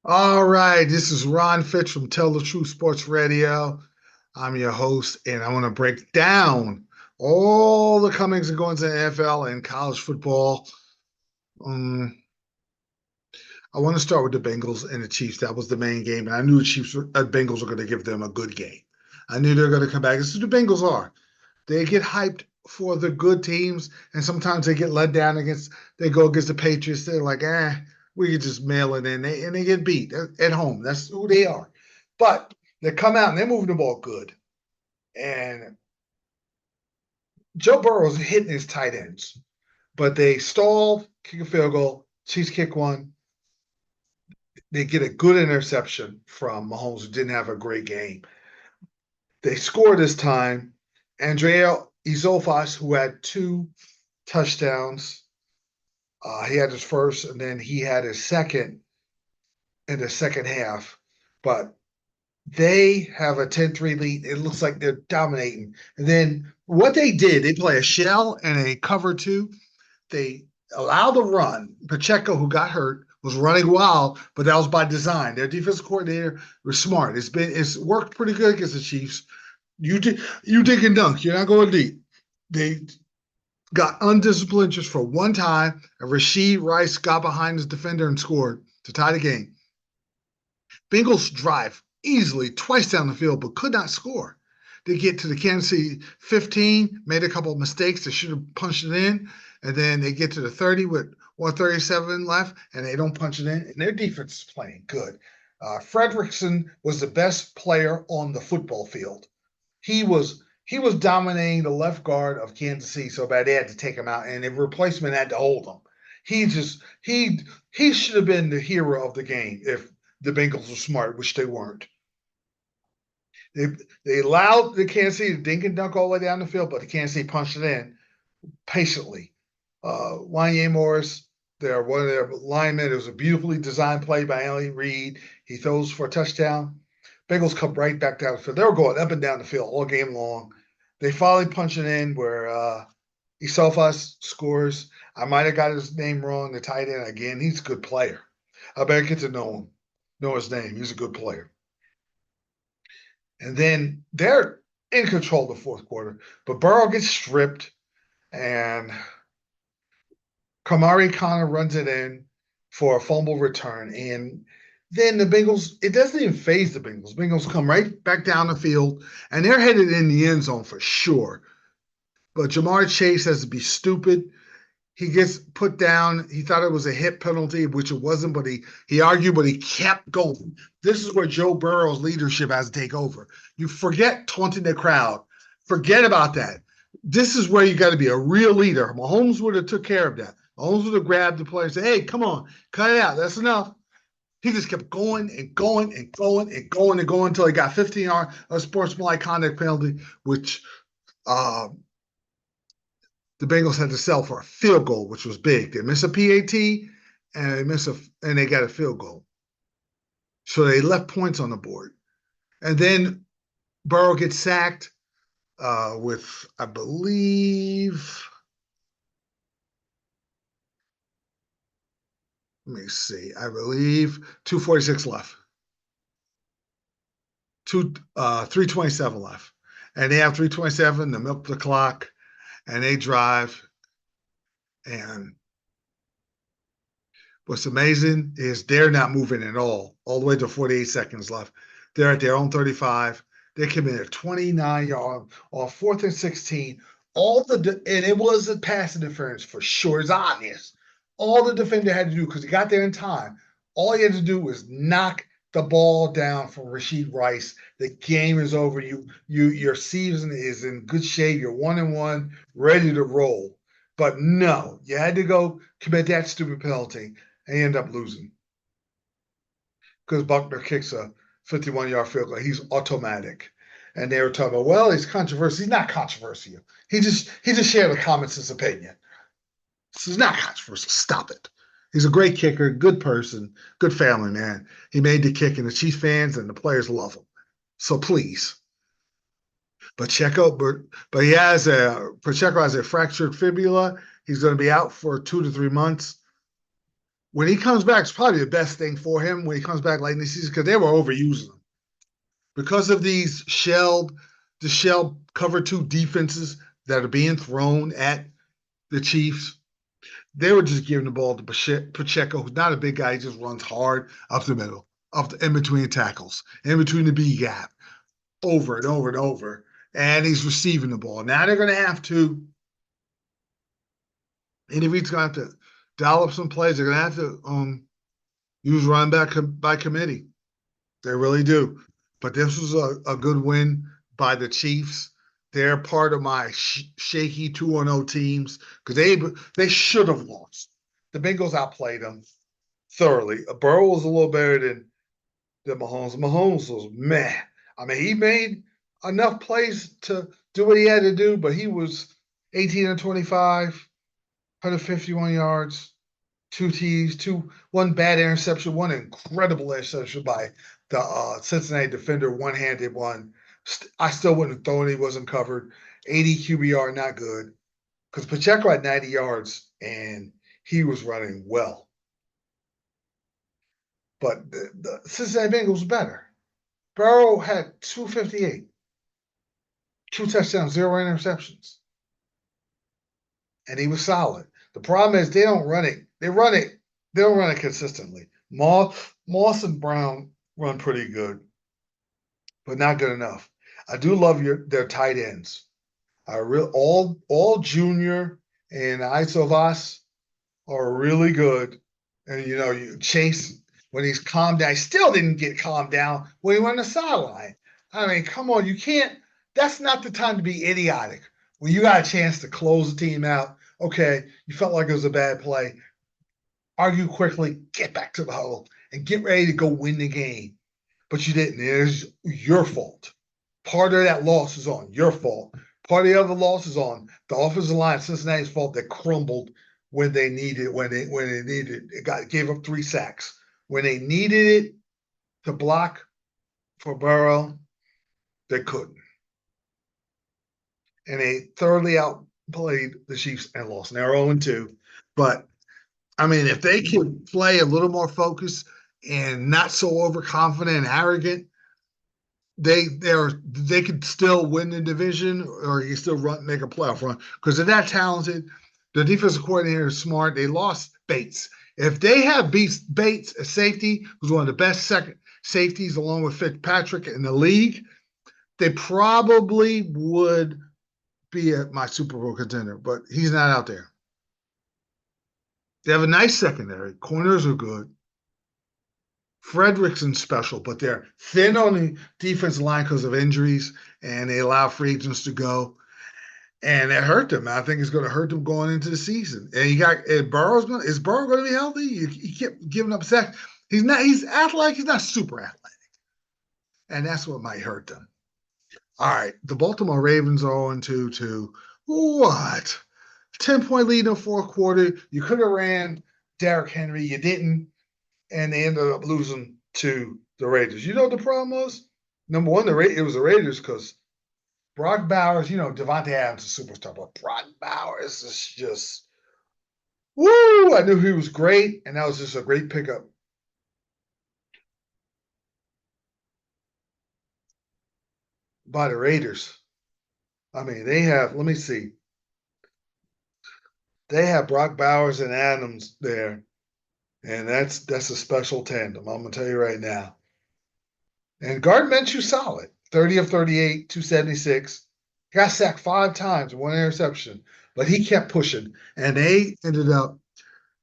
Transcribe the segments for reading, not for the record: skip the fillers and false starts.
All right, this is Ron Fitch from Tell the Truth Sports Radio. I'm your host, and I want to break down all the comings and goings in the NFL and college football. Um, I want to start with the Bengals and the Chiefs. That was the main game, and I knew the Bengals were going to give them a good game. I knew they were going to come back. This is who the Bengals are. They get hyped for the good teams, and sometimes they get let down against. They go against the Patriots. They're like, we could just mail it in, and they get beat at home. That's who they are. But they come out and they're moving the ball good, and Joe Burrow's hitting his tight ends, but they stall, kick a field goal. Chiefs kick one. They get a good interception from Mahomes, who didn't have a great game. They score this time. Andrea Izofas, who had two touchdowns. He had his first, and then he had his second in the second half. But they have a 10-3 lead. It looks like they're dominating. And then what they did, they play a shell and a cover two. They allowed the run. Pacheco, who got hurt, was running wild, but that was by design. Their defensive coordinator was smart. It's worked pretty good against the Chiefs. You dig and dunk. You're not going deep. They got undisciplined just for one time, and Rasheed Rice got behind his defender and scored to tie the game. Bengals drive easily twice down the field, but could not score. They get to the Kansas City 15, made a couple of mistakes. They should have punched it in. And then they get to the 30 with 137 left, and they don't punch it in. And their defense is playing good. Fredrickson was the best player on the football field. He was dominating the left guard of Kansas City so bad they had to take him out, and the replacement had to hold him. He should have been the hero of the game if the Bengals were smart, which they weren't. They they allowed the Kansas City to dink and dunk all the way down the field, but the Kansas City punched it in patiently. Wanye Morris, one of their linemen, it was a beautifully designed play by Ellie Reed. He throws for a touchdown. Bengals come right back down the field. They were going up and down the field all game long. They finally punch it in where Isofas scores. I might have got his name wrong, the tight end again. He's a good player. I better get to know him, know his name. He's a good player. And then they're in control of the fourth quarter, but Burrow gets stripped, and Kamari Connor runs it in for a fumble return. And then the Bengals, it doesn't even phase the Bengals. Bengals come right back down the field, and they're headed in the end zone for sure. But Jamar Chase has to be stupid. He gets put down. He thought it was a hit penalty, which it wasn't, but he argued, but he kept going. This is where Joe Burrow's leadership has to take over. You forget taunting the crowd. Forget about that. This is where you got to be a real leader. Mahomes would have took care of that. Mahomes would have grabbed the player and said, hey, come on, cut it out. That's enough. He just kept going and going and going and going and going until he got 15 yards of sportsmanlike conduct penalty, which the Bengals had to sell for a field goal, which was big. They missed a PAT and they got a field goal. So they left points on the board. And then Burrow gets sacked with, I believe, let me see, I believe 2:46 left. 3:27 left. And they have 3:27 to milk the clock, and they drive. And what's amazing is they're not moving at all the way to 48 seconds left. They're at their own 35. They committed a 29-yard on 4th and 16. And it was a pass interference for sure. It's obvious. All the defender had to do, because he got there in time, all he had to do was knock the ball down from Rasheed Rice. The game is over. Your season is in good shape. You're 1-1, ready to roll. But no, you had to go commit that stupid penalty and end up losing because Buckner kicks a 51-yard field goal. He's automatic. And they were talking about, well, he's controversial. He's not controversial. He just shared a common sense opinion. So he's not controversial. Stop it. He's a great kicker, good person, good family man. He made the kick, and the Chiefs fans and the players love him. So please. Pacheco has a fractured fibula. He's going to be out for 2 to 3 months. when he comes back, it's probably the best thing for him when he comes back late in the season because they were overusing him because of these the shell cover two defenses that are being thrown at the Chiefs. They were just giving the ball to Pacheco, who's not a big guy. He just runs hard up the middle, in between tackles, in between the B gap, over and over and over. And he's receiving the ball. Now they're going to have to, and if he's going to have to dial up some plays, they're going to have to use run back by committee. They really do. But this was a good win by the Chiefs. They're part of my shaky 2-0 teams because they should have lost. The Bengals outplayed them thoroughly. Burrow was a little better than Mahomes. Mahomes was meh. I mean, he made enough plays to do what he had to do, but he was 18 and 25, 151 yards, 2 T's, one bad interception, one incredible interception by the Cincinnati defender, one-handed one. I still wouldn't have thrown it. He wasn't covered. 80 QBR, not good. Because Pacheco had 90 yards, and he was running well. But the Cincinnati Bengals was better. Burrow had 258, 2 touchdowns, 0 interceptions. And he was solid. The problem is they don't run it. They don't run it consistently. Moss and Brown run pretty good, but not good enough. I do love their tight ends. All Junior and Isovas are really good. And you Chase, when he's calmed down, he still didn't get calmed down when he went on the sideline. I mean, come on, you can't. That's not the time to be idiotic. When you got a chance to close the team out, okay, you felt like it was a bad play. Argue quickly, get back to the huddle, and get ready to go win the game. But you didn't. It's your fault. Part of that loss is on your fault. Part of the other loss is on the offensive line, Cincinnati's fault that crumbled when they needed it gave up 3 sacks. When they needed it to block for Burrow, they couldn't. And they thoroughly outplayed the Chiefs and lost. And they're 0-2. But I mean, if they can play a little more focused and not so overconfident and arrogant, they could still win the division, or you still make a playoff run because they're that talented. The defensive coordinator is smart. They lost Bates. If they have Bates as safety, who's one of the best second safeties along with Fitzpatrick in the league, they probably would be my Super Bowl contender, but he's not out there. They have a nice secondary. Corners are good. Frederickson's special, but they're thin on the defensive line because of injuries, and they allow free agents to go. And it hurt them. I think it's going to hurt them going into the season. And is Burrow going to be healthy? He kept giving up sacks. He's not. He's athletic. He's not super athletic, and that's what might hurt them. All right, the Baltimore Ravens are 0-2 to what? 10-point lead in the fourth quarter. You could have ran Derrick Henry. You didn't. And they ended up losing to the Raiders. You know what the problem was? Number one, it was the Raiders because Brock Bowers, Devontae Adams is a superstar, but Brock Bowers is just, woo! I knew he was great, and that was just a great pickup. By the Raiders. I mean, let me see. They have Brock Bowers and Adams there, and that's a special tandem. I'm going to tell you right now. And Gardner Minshew solid. 30 of 38, 276. Got sacked 5 times, 1 interception, but he kept pushing, and they ended up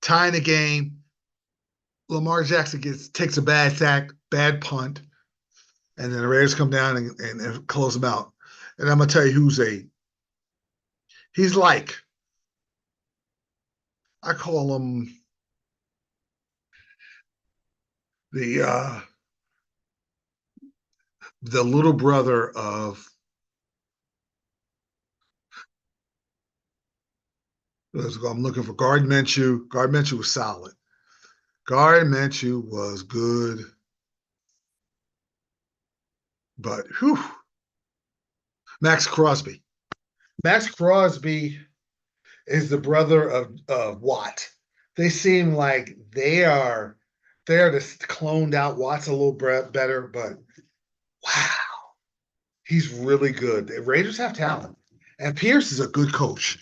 tying the game. Lamar Jackson takes a bad sack, bad punt, and then the Raiders come down and close him out. And I'm gonna tell you he's like, I call him the little brother of. I'm looking for Gardner Minshew. Gardner Minshew was solid. Gardner Minshew was good. But whew. Max Crosby. Max Crosby is the brother of Watt. They seem like they're just cloned out Watson a little better, but wow, he's really good. The Raiders have talent, and Pierce is a good coach.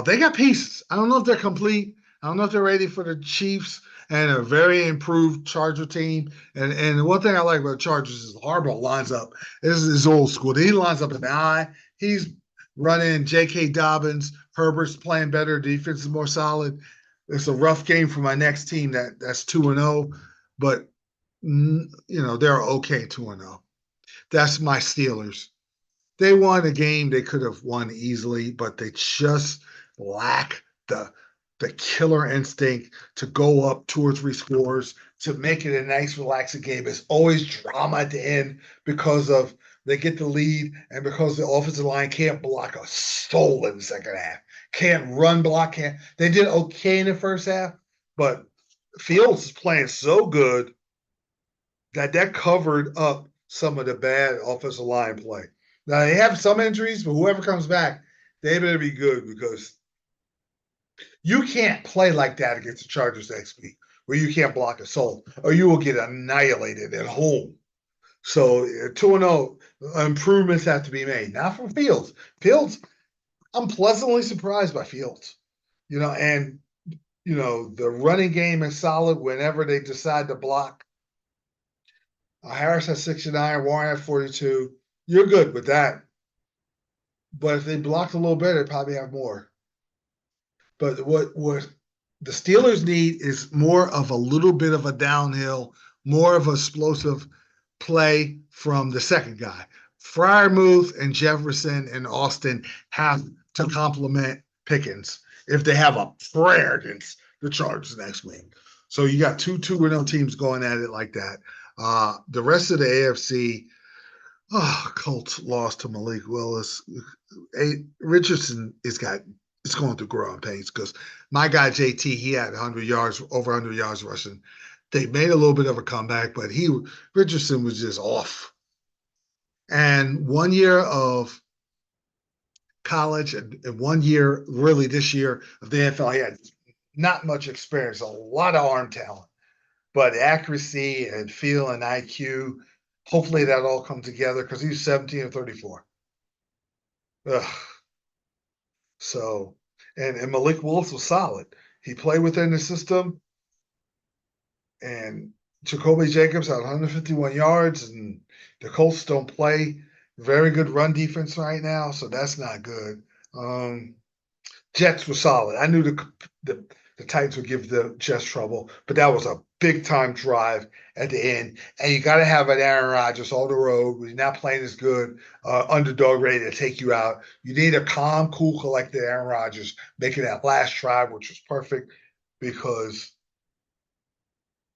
They got pieces. I don't know if they're complete. I don't know if they're ready for the Chiefs and a very improved Charger team. And one thing I like about the Chargers is Harbaugh lines up. This is old school. He lines up in the eye. He's running J.K. Dobbins. Herbert's playing better. Defense is more solid. It's a rough game for my next team that's 2-0, but they're okay 2-0. That's my Steelers. They won a game they could have won easily, but they just lack the killer instinct to go up 2 or 3 scores to make it a nice, relaxing game. It's always drama at the end because of they get the lead and because the offensive line can't block a soul in the second half. Can't run block. Can't. They did okay in the first half, but Fields is playing so good that covered up some of the bad offensive line play. Now they have some injuries, but whoever comes back, they better be good because you can't play like that against the Chargers next week, where you can't block a soul, or you will get annihilated at home. So 2-0 improvements have to be made. Not from Fields. Fields, I'm pleasantly surprised by Fields. And the running game is solid whenever they decide to block. Harris has 69, Warren has 42. You're good with that. But if they blocked a little better, they probably have more. But what the Steelers need is more of a little bit of a downhill, more of explosive play from the second guy. Freiermuth and Jefferson and Austin have to complement Pickens if they have a prayer against the Chargers next week. So you got 2-0 teams going at it like that. The rest of the AFC, Colts lost to Malik Willis. Richardson is going through growing pains because my guy JT, he had 100 yards, over 100 yards rushing. They made a little bit of a comeback, but Richardson was just off. And 1 year of college and 1 year, really this year of the NFL, he had not much experience, a lot of arm talent, but accuracy and feel and IQ. Hopefully that all comes together because he's 17 or 34. Ugh. So, and Malik Willis was solid. He played within the system, and Jacoby Jacobs had 151 yards, and the Colts don't play very good run defense right now, so that's not good. Jets were solid. I knew the Titans would give the Jets trouble, but that was a big time drive at the end. And you got to have an Aaron Rodgers on the road when you're not playing as good, underdog ready to take you out. You need a calm, cool, collected Aaron Rodgers making that last drive, which was perfect because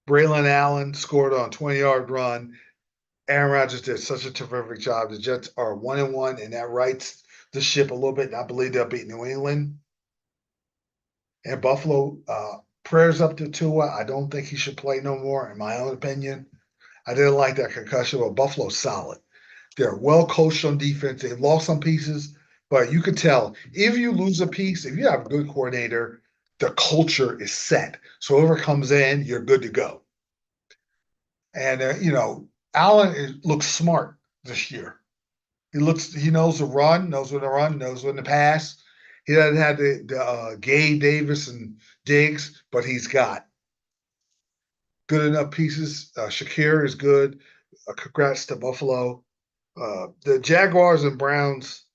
Braylon Allen scored on a 20-yard run. Aaron Rodgers did such a terrific job. The Jets are 1-1, and that rights the ship a little bit. And I believe they'll beat New England. And Buffalo, prayers up to Tua. I don't think he should play no more, in my own opinion. I didn't like that concussion, but Buffalo's solid. They're well coached on defense. They've lost some pieces, but you can tell if you lose a piece, if you have a good coordinator, the culture is set. So whoever comes in, you're good to go. And Allen looks smart this year. He knows the run, knows when to run, knows when to pass. He doesn't have the Gabe Davis and Diggs, but he's got good enough pieces. Shakir is good. Congrats to Buffalo. The Jaguars and Browns,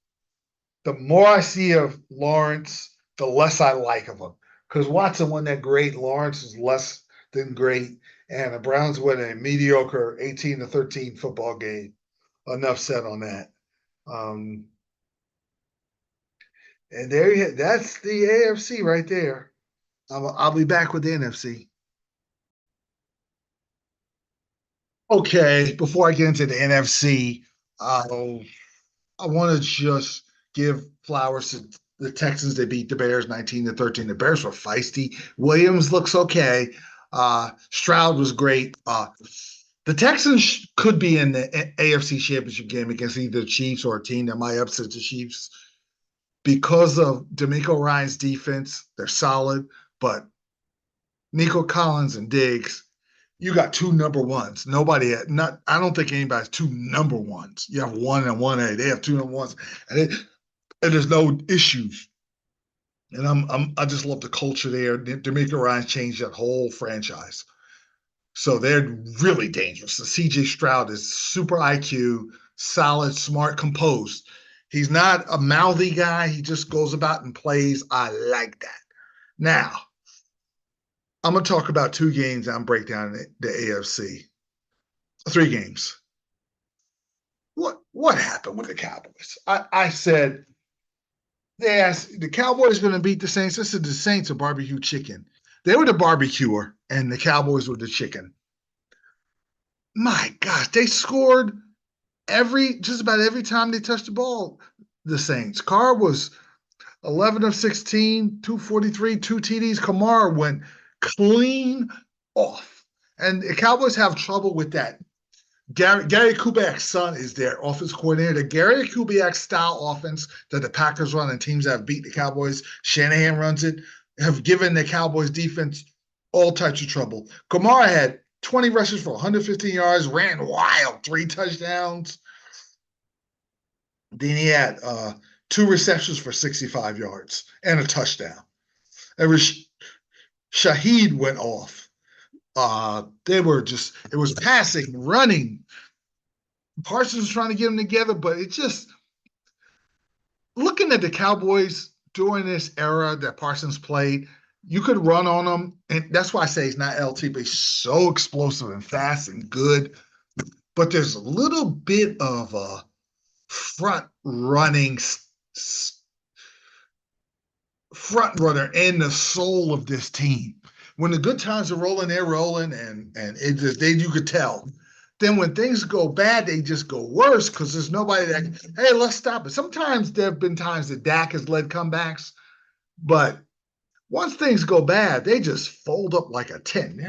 the more I see of Lawrence, the less I like of him. Because Watson wasn't that great. Lawrence is less than great. And the Browns win a mediocre 18-13 football game. Enough said on that. And that's the AFC right there. I'll be back with the NFC. Okay, before I get into the NFC, I want to just give flowers to the Texans. They beat the Bears 19-13. The Bears were feisty. Williams looks okay. Stroud was great. The Texans could be in the AFC Championship game against either the Chiefs or a team that might upset the Chiefs because of D'Amico Ryan's defense. They're solid, but Nico Collins and Diggs, you got two number ones. Nobody had not. I don't think anybody has two number ones. You have one and one A. They have two number ones, and there's no issues. And I just love the culture there. D'Amico Ryan changed that whole franchise. So they're really dangerous. The CJ Stroud is super IQ, solid, smart, composed. He's not a mouthy guy. He just goes about and plays. I like that. Now, I'm going to talk about two games. I'm break down the AFC. Three games. What happened with the Cowboys? I said they asked the Cowboys going to beat the Saints. I said the Saints are barbecue chicken. They were the barbecuer, and the Cowboys were the chicken. My gosh, they scored just about every time they touched the ball. The Saints. Carr was 11 of 16, 243, two TDs. Kamara went clean off. And the Cowboys have trouble with that. Gary Kubiak's son is their offense coordinator. The Gary Kubiak style offense that the Packers run and teams that have beat the Cowboys, Shanahan runs it, have given the Cowboys defense all types of trouble. Kamara had 20 rushes for 115 yards, ran wild, 3 touchdowns. Then he had 2 receptions for 65 yards and a touchdown. Shaheed went off. It was passing, running. Parsons was trying to get them together, but it just, looking at the Cowboys during this era that Parsons played, you could run on them. And that's why I say he's not LT, but he's so explosive and fast and good. But there's a little bit of a front runner in the soul of this team. When the good times are rolling, they're rolling, and you could tell. Then when things go bad, they just go worse because there's nobody that, hey, let's stop it. Sometimes there have been times that Dak has led comebacks, but once things go bad, they just fold up like a tent.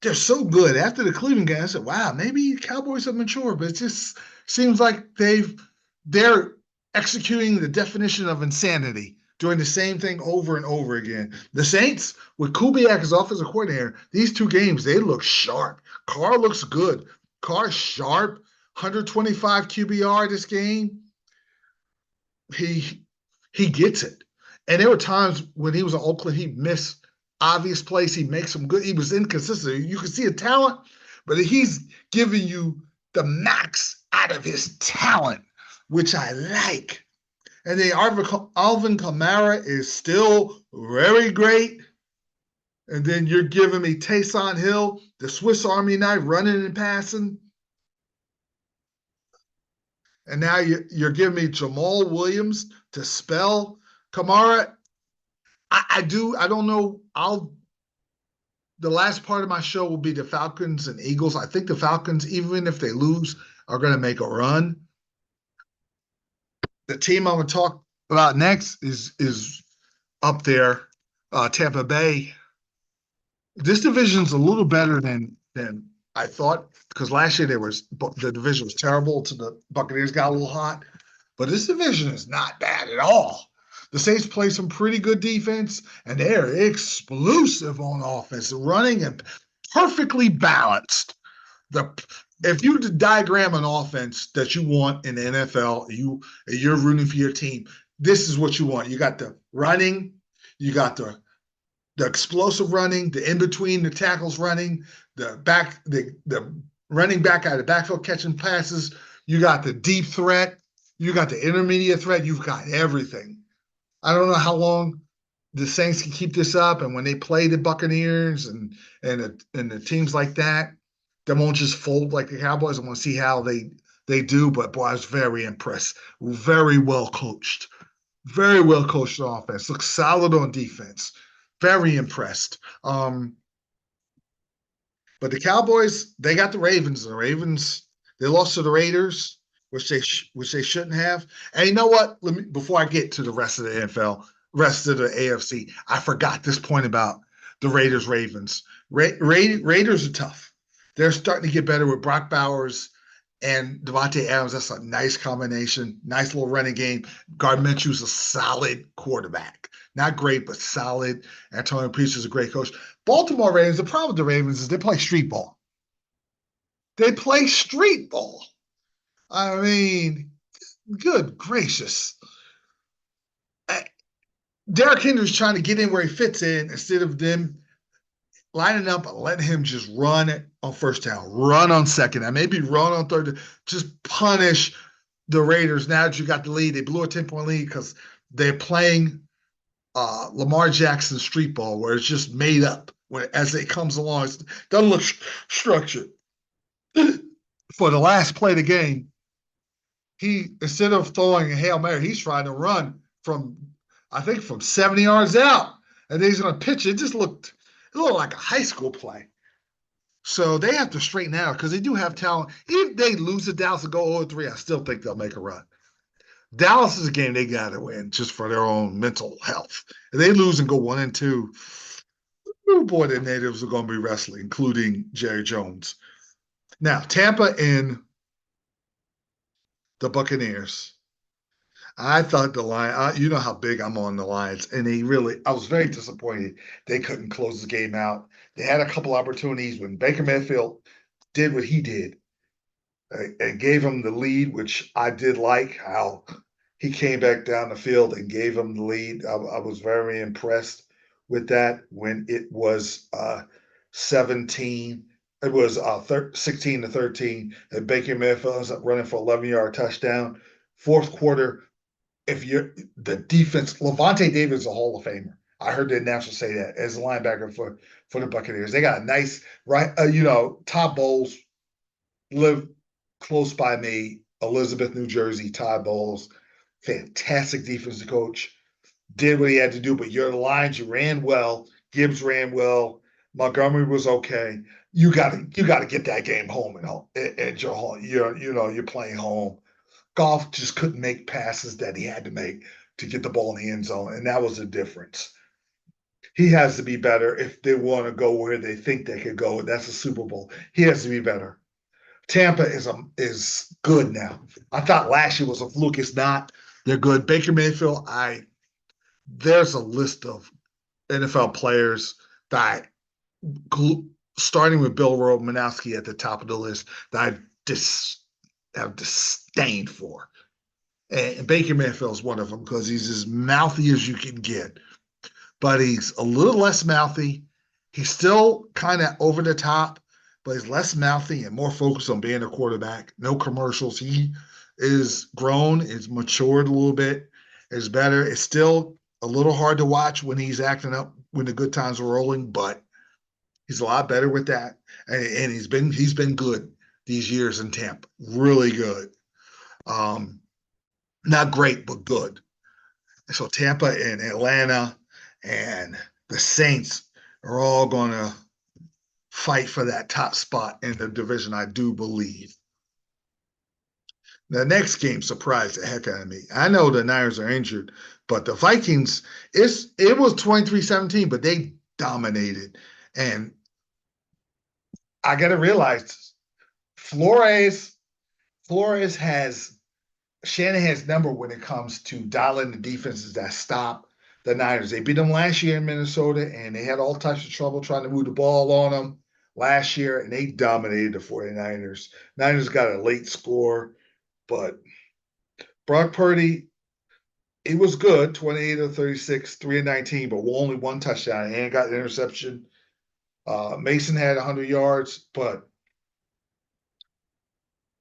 They're so good. After the Cleveland game, I said, wow, maybe Cowboys are mature, but it just seems like they're executing the definition of insanity, doing the same thing over and over again. The Saints, with Kubiak as offensive coordinator, these two games, they look sharp. Carr looks good. Carr's sharp, 125 QBR this game. He gets it. And there were times when he was in Oakland, he missed obvious plays. He makes them good. He was inconsistent. You can see a talent, but he's giving you the max out of his talent, which I like. And then Alvin Kamara is still very great. And then you're giving me Taysom Hill, the Swiss Army knife, running and passing. And now you're giving me Jamal Williams to spell Kamara. I don't know. The last part of my show will be the Falcons and Eagles. I think the Falcons, even if they lose, are going to make a run. The team I'm going to talk about next is up there, Tampa Bay. This division's a little better than I thought, because last year the division was terrible till the Buccaneers got a little hot. But this division is not bad at all. The Saints play some pretty good defense, and they're explosive on offense, running and perfectly balanced. If you diagram an offense that you want in the NFL, you're rooting for your team, this is what you want. You got the running, you got the explosive running, the in-between the tackles running, the running back out of the backfield catching passes. You got the deep threat. You got the intermediate threat. You've got everything. I don't know how long the Saints can keep this up, and when they play the Buccaneers and the teams like that, they won't just fold like the Cowboys. I want to see how they do. But boy, I was very impressed. Very well coached. Very well coached offense. Looks solid on defense. Very impressed. But the Cowboys, they got the Ravens. The Ravens, they lost to the Raiders, which they shouldn't have. And you know what? Before I get to the rest of the NFL, rest of the AFC, I forgot this point about the Raiders. Ravens. Raiders are tough. They're starting to get better with Brock Bowers and Devontae Adams. That's a nice combination. Nice little running game. Gardner Minshew's a solid quarterback. Not great, but solid. Antonio Pierce is a great coach. Baltimore Ravens, the problem with the Ravens is they play street ball. They play street ball. I mean, good gracious. Derrick Henry's trying to get in where he fits in instead of them lining up and letting him just run it on first down, run on second down, maybe run on third, just punish the Raiders. Now that you got the lead, they blew a 10-point lead because they're playing Lamar Jackson street ball where it's just made up as it comes along. It doesn't look structured. For the last play of the game, he, instead of throwing a Hail Mary, he's trying to run from, I think, from 70 yards out. And then he's going to pitch it. It looked like a high school play. So they have to straighten out because they do have talent. If they lose to Dallas and go 0-3, I still think they'll make a run. Dallas is a game they got to win just for their own mental health. If they lose and go 1-2, oh boy, the natives are going to be wrestling, including Jerry Jones. Now, Tampa and the Buccaneers. I thought the Lions, you know how big I'm on the Lions, and I was very disappointed they couldn't close the game out. They had a couple opportunities when Baker Mayfield did what he did and gave him the lead, which I did like how he came back down the field and gave him the lead. I was very impressed with that when it was 17. It was 16-13, and Baker Mayfield ends up running for 11-yard touchdown. Fourth quarter, the defense, Levante David is a Hall of Famer. I heard the announcer say that as a linebacker for the Buccaneers. They got a nice Todd Bowles lived close by me, Elizabeth, New Jersey. Todd Bowles, fantastic defensive coach, did what he had to do. But your lines, you ran well. Gibbs ran well. Montgomery was okay. You got to get that game home at your home. You're playing home. Goff just couldn't make passes that he had to make to get the ball in the end zone, and that was the difference. He has to be better if they want to go where they think they could go. That's the Super Bowl. He has to be better. Tampa is good now. I thought last year was a fluke. It's not. They're good. Baker Mayfield, there's a list of NFL players that starting with Bill Romanowski at the top of the list that I have disdain for. And Baker Mayfield is one of them because he's as mouthy as you can get. But he's a little less mouthy. He's still kind of over the top, but he's less mouthy and more focused on being a quarterback. No commercials. He is grown, is matured a little bit, is better. It's still a little hard to watch when he's acting up when the good times are rolling, but he's a lot better with that. And he's been good these years in Tampa. Really good. Not great, but good. So Tampa and Atlanta and the Saints are all going to fight for that top spot in the division, I do believe. The next game surprised the heck out of me. I know the Niners are injured, but the Vikings, it was 23-17, but they dominated. And I got to realize Flores has Shanahan's number when it comes to dialing the defenses that stop the Niners. They beat them last year in Minnesota, and they had all types of trouble trying to move the ball on them last year, and they dominated the 49ers. Niners got a late score, but Brock Purdy, it was good, 28-36, 3-19, but only one touchdown and got an interception. Mason had 100 yards, but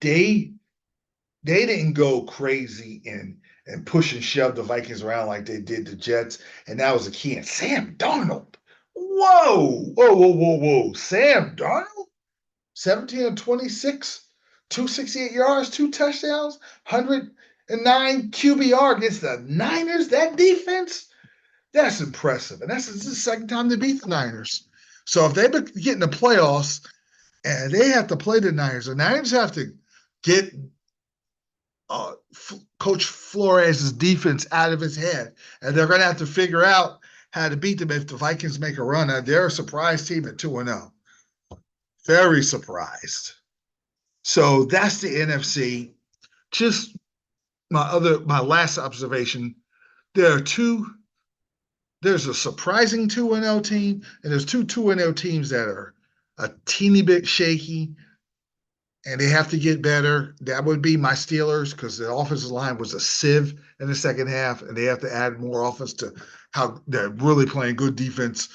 they didn't go crazy and push and shove the Vikings around like they did the Jets, and that was the key. And Sam Darnold, whoa. Sam Darnold, 17-26, 268 yards, 2 touchdowns, 109 QBR against the Niners. That defense, that's impressive. And that's the second time they beat the Niners. So if they get in the playoffs and they have to play the Niners have to get Coach Flores' defense out of his head, and they're going to have to figure out how to beat them if the Vikings make a run. They're a surprise team at 2-0. Very surprised. So that's the NFC. Just my last observation. There are two there's a surprising 2-0 team, and there's two 2-0 teams that are a teeny bit shaky, and they have to get better. That would be my Steelers because the offensive line was a sieve in the second half, and they have to add more offense to how they're really playing good defense.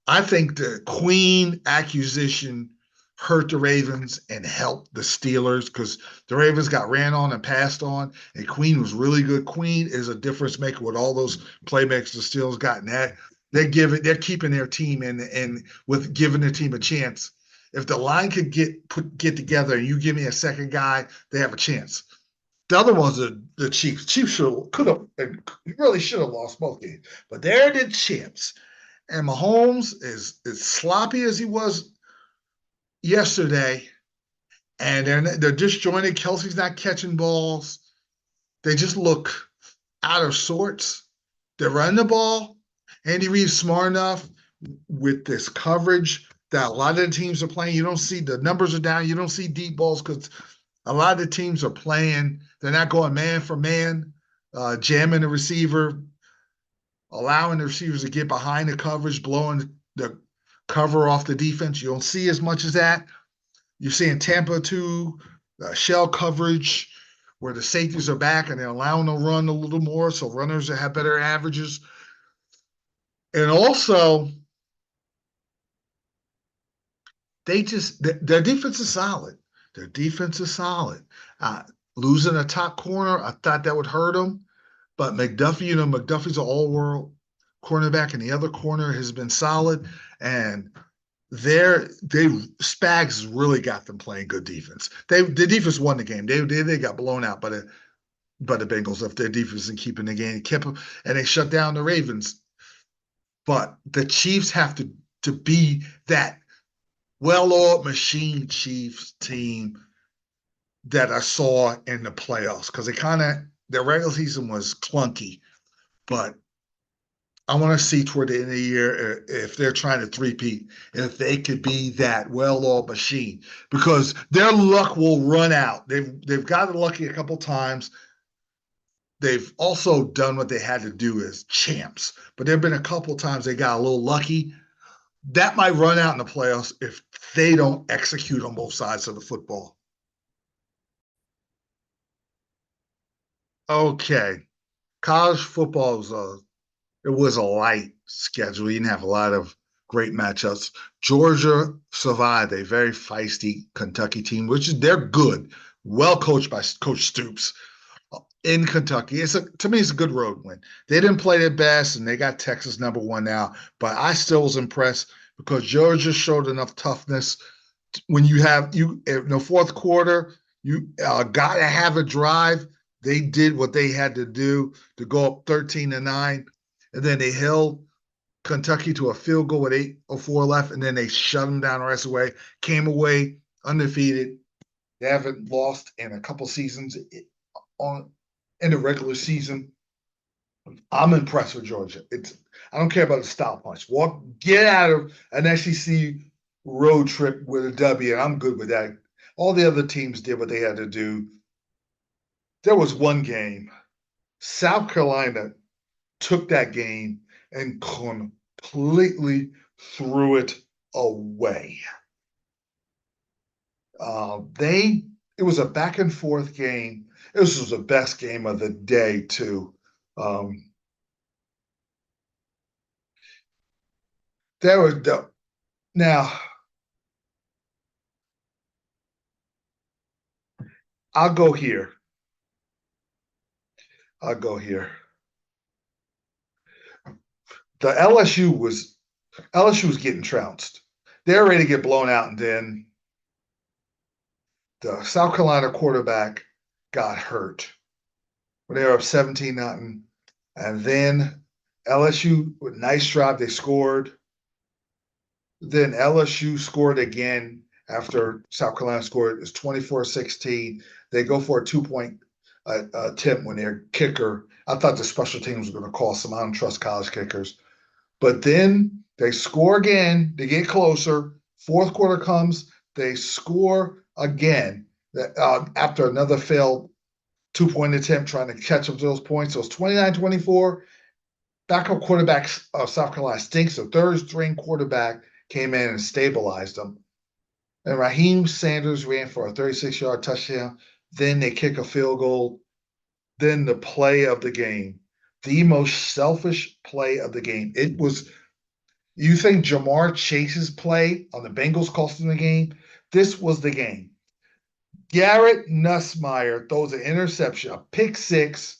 I think the Queen acquisition hurt the Ravens and helped the Steelers because the Ravens got ran on and passed on, and Queen was really good. Queen is a difference maker with all those playmakers the Steelers got. And that they're keeping their team and with giving their team a chance. If the line could get together and you give me a second guy, they have a chance. The other ones are the Chiefs. Chiefs could have really should have lost both games, but they're the champs. And Mahomes is as sloppy as he was yesterday, and they're disjointed. Kelsey's not catching balls. They just look out of sorts. They're running the ball. Andy Reid's smart enough with this coverage that a lot of the teams are playing. You don't see the numbers are down. You don't see deep balls because a lot of the teams are playing. They're not going man for man, jamming the receiver, allowing the receivers to get behind the coverage, blowing the cover off the defense. You don't see as much as that. You're seeing Tampa too, shell coverage where the safeties are back and they're allowing them to run a little more, so runners have better averages. And also, their defense is solid. Their defense is solid. Losing a top corner, I thought that would hurt them. But McDuffie, McDuffie's an all-world cornerback, and the other corner has been solid. And Spags really got them playing good defense. The defense won the game. They got blown out by the Bengals if their defense and keeping the game. Kept them, and they shut down the Ravens. But the Chiefs have to be that well-oiled machine Chiefs team that I saw in the playoffs because their regular season was clunky, but I want to see toward the end of the year if they're trying to three-peat, if they could be that well-oiled machine because their luck will run out. They've gotten lucky a couple times. They've also done what they had to do as champs, but there have been a couple times they got a little lucky. That might run out in the playoffs if they don't execute on both sides of the football. Okay. College football was a light schedule. You didn't have a lot of great matchups. Georgia survived a very feisty Kentucky team, they're good, well coached by Coach Stoops in Kentucky. To me, it's a good road win. They didn't play their best, and they got Texas #1 now. But I still was impressed because Georgia showed enough toughness. When you in the fourth quarter, you got to have a drive. They did what they had to do to go up 13-9, and then they held Kentucky to a field goal with 8:04 left, and then they shut them down the rest of the way. Came away undefeated. They haven't lost in a couple seasons in the regular season. I'm impressed with Georgia. I don't care about the style punch. Get out of an SEC road trip with a W, and I'm good with that. All the other teams did what they had to do. There was one game. South Carolina took that game and completely threw it away. It was a back and forth game. This was the best game of the day too. Now I'll go here. The LSU was getting trounced. They're ready to get blown out, and then the South Carolina quarterback got hurt when they were up 17-0. And then LSU, with nice drive, they scored. Then LSU scored again after South Carolina scored. It was 24-16. They go for a 2-point attempt when their kicker. I thought the special teams were going to cost them. I don't trust college kickers. But then they score again. They get closer. Fourth quarter comes. They score again after another failed 2-point attempt trying to catch up to those points. So it's 29-24. backup quarterback of South Carolina stinks. The third string quarterback came in and stabilized them. And Raheem Sanders ran for a 36-yard touchdown. Then they kick a field goal. Then the play of the game, the most selfish play of the game. It was, you think Jamar Chase's play on the Bengals cost him the game? This was the game. Garrett Nussmeier throws an interception, a pick six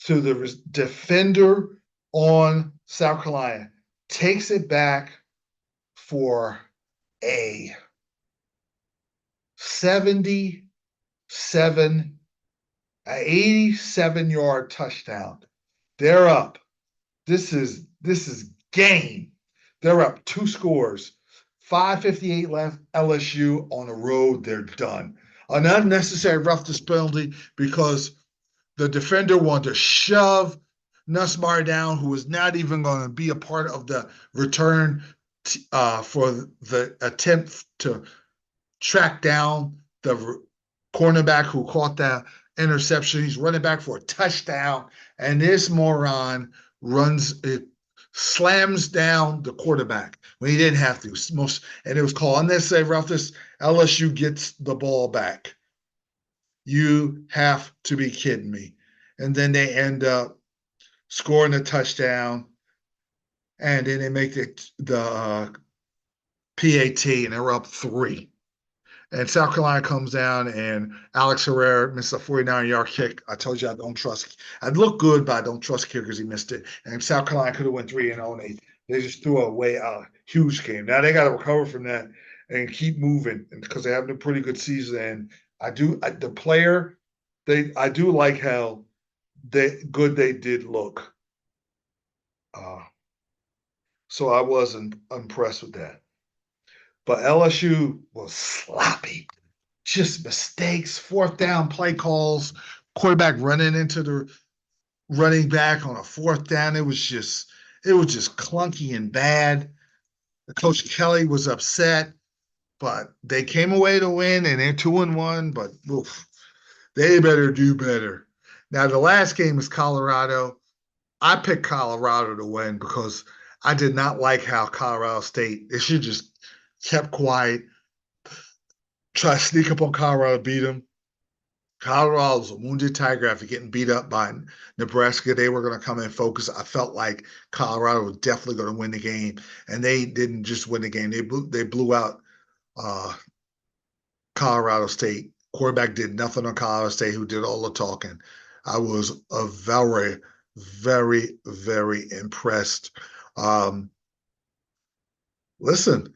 to the defender on South Carolina, takes it back for a 87-yard touchdown. They're up. This is game. They're up 2 scores. 5:58 left. LSU on the road. They're done. An unnecessary roughness penalty because the defender wanted to shove Nussmeier down, who was not even going to be a part of the return for the attempt to track down the cornerback who caught that interception. He's running back for a touchdown, and this moron slams down the quarterback when he didn't have to. And it was called unnecessary roughness. LSU gets the ball back. You have to be kidding me. And then they end up scoring a touchdown, and then they make the PAT, and they're up 3. And South Carolina comes down, and Alex Herrera missed a 49-yard kick. I told you I don't trust. I'd look good, but I don't trust kickers. He missed it. And South Carolina could have went 3-0, and they just threw away a huge game. Now they got to recover from that and keep moving because they're having a pretty good season. And I do like how good they did look. So I wasn't impressed with that. But LSU was sloppy. Just mistakes, 4th down play calls, quarterback running into the running back on a 4th down. It was just clunky and bad. Coach Kelly was upset, but they came away to win, and they're 2-1, but they better do better. Now, the last game is Colorado. I picked Colorado to win because I did not like how Colorado State, they should just kept quiet, try to sneak up on Colorado, beat them. Colorado was a wounded tiger after getting beat up by Nebraska. They were going to come in focus. I felt like Colorado was definitely going to win the game, and they didn't just win the game. They blew out Colorado State. Quarterback did nothing on Colorado State, who did all the talking. I was very, very, very impressed. Listen,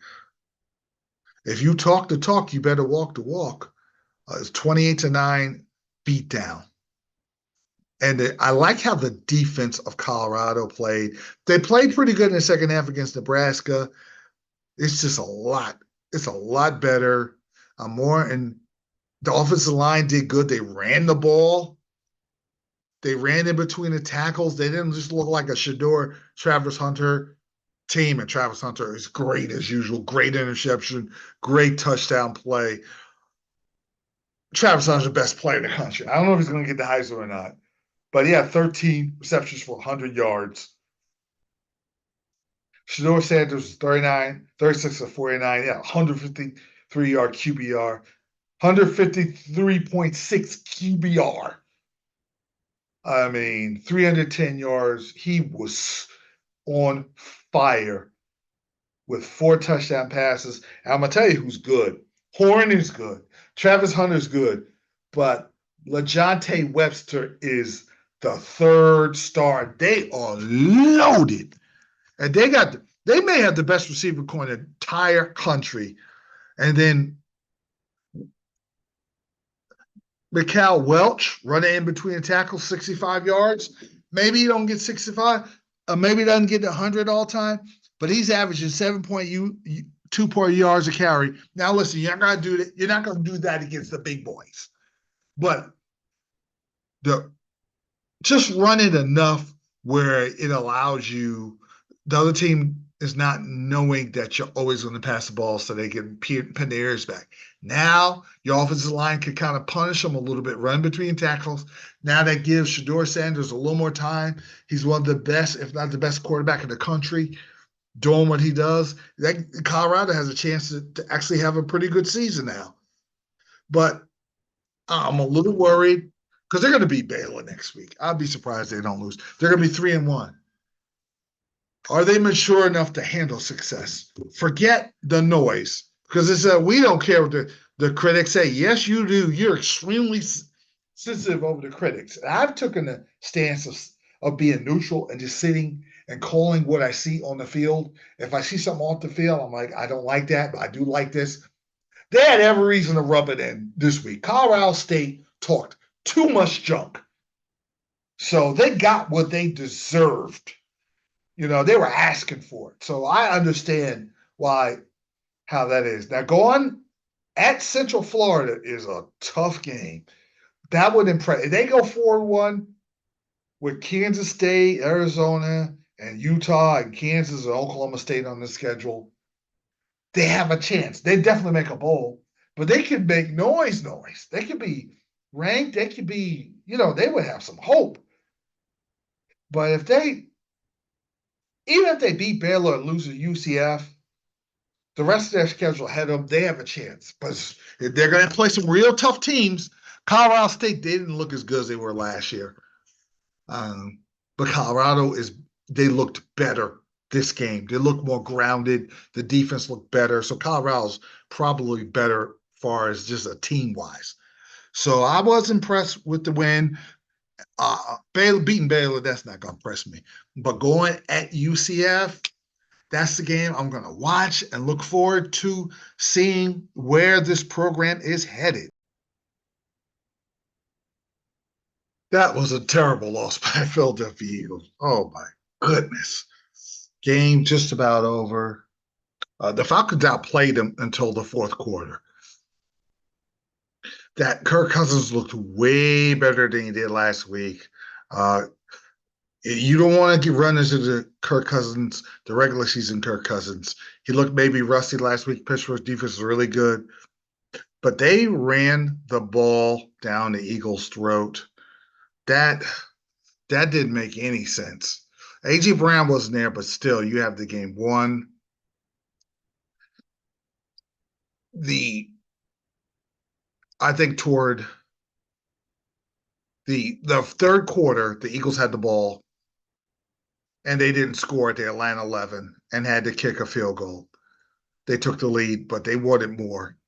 if you talk the talk, you better walk the walk. It's 28-9 beatdown. And I like how the defense of Colorado played. They played pretty good in the second half against Nebraska. It's just a lot. It's a lot better. And the offensive line did good. They ran the ball. They ran in between the tackles. They didn't just look like a Shedeur Travis Hunter team. And Travis Hunter is great as usual. Great interception. Great touchdown play. Travis Hunter's the best player in the country. I don't know if he's going to get the Heisman or not. But he had 13 receptions for 100 yards. Shedeur Sanders was 36 of 49. Yeah, 153-yard QBR. 153.6 QBR. I mean, 310 yards. He was on fire with 4 touchdown passes. And I'm going to tell you who's good. Horn is good. Travis Hunter's good. But LaJohntay Webster is the 3rd star. They are loaded. And they may have the best receiver corps in the entire country. And then Mikal Welch running in between the tackles, 65 yards. Maybe he don't get 65. Maybe he doesn't get 100 all time. But he's averaging 7.2 yards a carry. Now, listen, you're not going to do that. You're not going to do that against the big boys. But just run it enough where it allows you, the other team is not knowing that you're always going to pass the ball so they can pin their ears back. Now, your offensive line can kind of punish them a little bit, run between tackles. Now that gives Shador Sanders a little more time. He's one of the best, if not the best quarterback in the country doing what he does. That Colorado has a chance to actually have a pretty good season now. But I'm a little worried because they're going to beat Baylor next week. I'd be surprised they don't lose. They're going to be 3-1. Are they mature enough to handle success? Forget the noise because it's we don't care what the critics say. Yes, you do. You're extremely sensitive over the critics. And I've taken the stance of being neutral and just sitting and calling what I see on the field. If I see something off the field, I'm like, I don't like that, but I do like this. They had every reason to rub it in this week. Colorado State talked too much junk. So they got what they deserved. You know, they were asking for it. So I understand how that is. Now, going at Central Florida is a tough game. That would impress. If they go 4-1 with Kansas State, Arizona, and Utah, and Kansas and Oklahoma State on the schedule, they have a chance. They definitely make a bowl, but they could make noise. They could be ranked. They could be, they would have some hope. But even if they beat Baylor and lose to UCF, the rest of their schedule ahead of them, they have a chance. But they're going to play some real tough teams. Colorado State, they didn't look as good as they were last year. But Colorado they looked better this game. They looked more grounded. The defense looked better. So Colorado's probably better as far as just a team-wise. So I was impressed with the win. Beating Baylor, that's not going to impress me. But going at UCF, that's the game I'm going to watch and look forward to seeing where this program is headed. That was a terrible loss by Philadelphia Eagles. Oh, my goodness. Game just about over. The Falcons outplayed them until the fourth quarter. That Kirk Cousins looked way better than he did last week. You don't want to get run into the regular season Kirk Cousins. He looked maybe rusty last week. Pittsburgh's defense was really good. But they ran the ball down the Eagles' throat. That didn't make any sense. A.J. Brown wasn't there, but still, you have the game won. I think toward the third quarter, the Eagles had the ball, and they didn't score at the Atlanta 11 and had to kick a field goal. They took the lead, but they wanted more.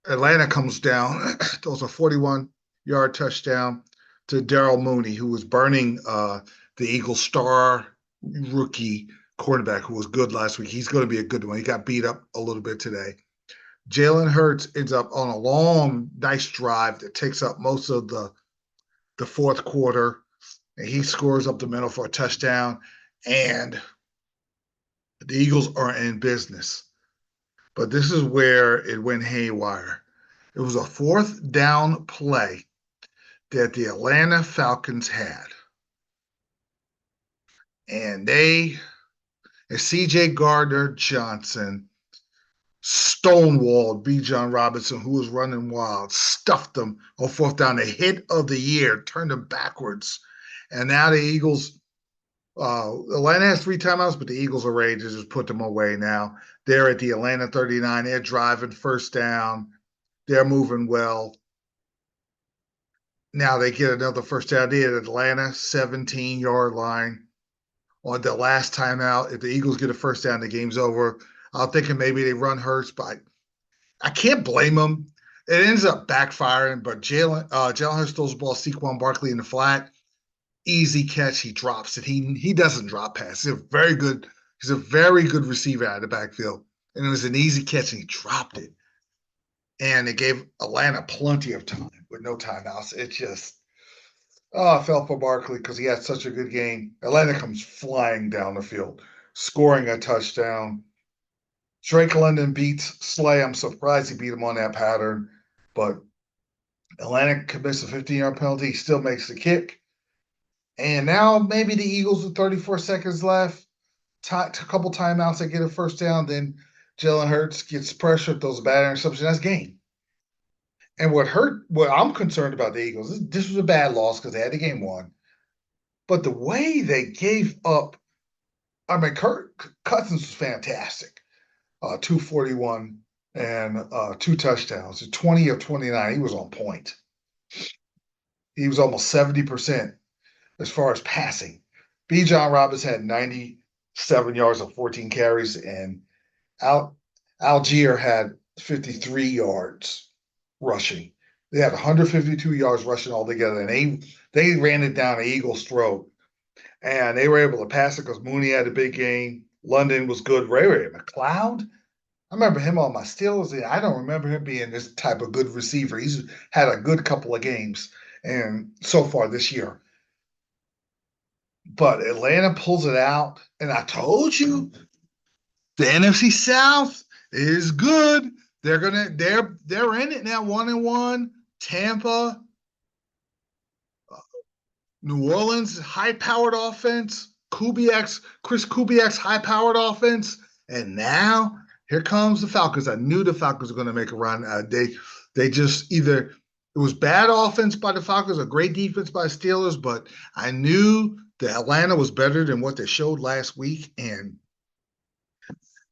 Atlanta comes down, throws a 41-yard touchdown to Darryl Mooney, who was burning the Eagles' star rookie quarterback who was good last week. He's going to be a good one. He got beat up a little bit today. Jalen Hurts ends up on a long, nice drive that takes up most of the fourth quarter, and he scores up the middle for a touchdown, and the Eagles are in business. But this is where it went haywire. It was a fourth down play that the Atlanta Falcons had. And C.J. Gardner-Johnson stonewalled Bijan Robinson, who was running wild, stuffed them on fourth down. The hit of the year, turned them backwards. And now the Eagles, Atlanta has 3 timeouts, but the Eagles are ready to just put them away now. They're at the Atlanta 39. They're driving first down. They're moving well. Now they get another first down. They at Atlanta 17-yard line on the last timeout. If the Eagles get a first down, the game's over. I'm thinking maybe they run Hurts, but I can't blame them. It ends up backfiring, but Jalen Hurts throws the ball Saquon Barkley in the flat. Easy catch. He drops it. He doesn't drop pass. He's a very good receiver out of the backfield. And it was an easy catch, and he dropped it. And it gave Atlanta plenty of time with no timeouts. It just, I felt for Barkley because he had such a good game. Atlanta comes flying down the field, scoring a touchdown. Drake London beats Slay. I'm surprised he beat him on that pattern. But Atlanta commits a 15-yard penalty. He still makes the kick. And now maybe the Eagles with 34 seconds left a couple timeouts, they get a first down. Then Jalen Hurts gets pressure, throws a bad interception. That's game. And what I'm concerned about the Eagles, this was a bad loss because they had the game won. But the way they gave up, I mean, Kirk Cousins was fantastic. 241 and two touchdowns, 20 of 29. He was on point. He was almost 70% as far as passing. B. John Robbins had 97 yards of 14 carries, and Algier had 53 yards rushing. They had 152 yards rushing altogether, and they ran it down the Eagles' throat. And they were able to pass it because Mooney had a big game. London was good. Ray McLeod, I remember him on my Steelers. I don't remember him being this type of good receiver. He's had a good couple of games and so far this year. But Atlanta pulls it out, and I told you the NFC South is good. They're in it now, 1-1. Tampa, New Orleans, high-powered offense. Chris Kubiak's high-powered offense, and now here comes the Falcons. I knew the Falcons were going to make a run. They just either it was bad offense by the Falcons or great defense by the Steelers, but I knew that Atlanta was better than what they showed last week, and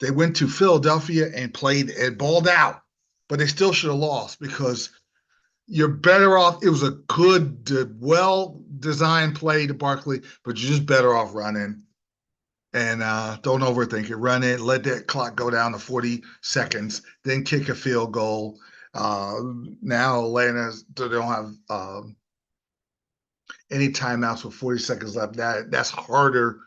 they went to Philadelphia and played and balled out, but they still should have lost because you're better off. It was a good, well-designed play to Barkley, but you're just better off running. And don't overthink it. Run it. Let that clock go down to 40 seconds. Then kick a field goal. Now Atlanta, they don't have any timeouts with 40 seconds left. That's harder.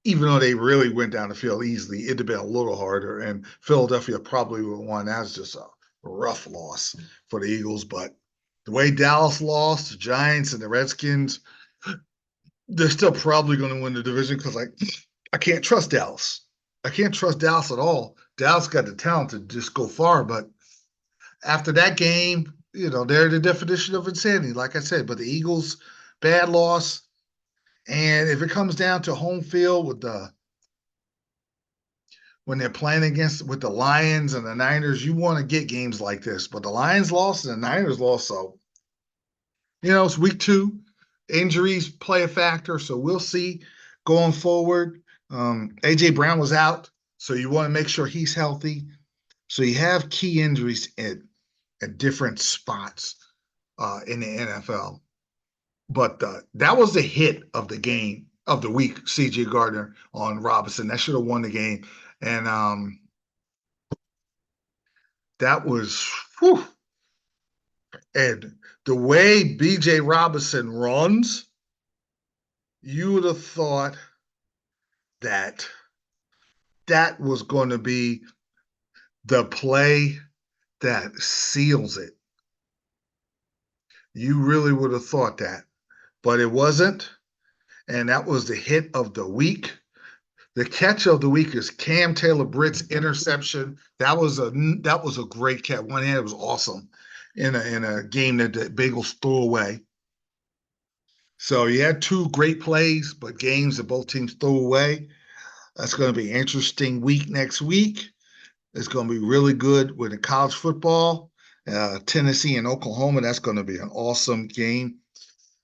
Even though they really went down the field easily, it'd have been a little harder. And Philadelphia probably would have won. That's just a rough loss for the Eagles. But the way Dallas lost, the Giants and the Redskins, they're still probably going to win the division because I can't trust Dallas. I can't trust Dallas at all. Dallas got the talent to just go far, but after that game, they're the definition of insanity, like I said. But the Eagles, bad loss. And if it comes down to home field when they're playing with the Lions and the Niners, you want to get games like this. But the Lions lost and the Niners lost, so it's week 2. Injuries play a factor, so we'll see going forward. A.J. Brown was out, so you want to make sure he's healthy. So you have key injuries at different spots in the NFL. But that was the hit of the game of the week, C.J. Gardner on Robinson. That should have won the game. And that was whew. And the way B.J. Robinson runs, you would have thought that was going to be the play that seals it. You really would have thought that, but it wasn't. And that was the hit of the week. The catch of the week is Cam Taylor-Britt's interception. That was a great catch. One hand, it was awesome in a game that the Bengals threw away. So you had 2 great plays, but games that both teams threw away. That's going to be an interesting week next week. It's going to be really good with the college football, Tennessee and Oklahoma. That's going to be an awesome game.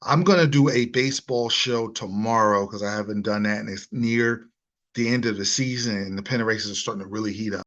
I'm going to do a baseball show tomorrow because I haven't done that, and it's near the end of the season, and the pennant races are starting to really heat up.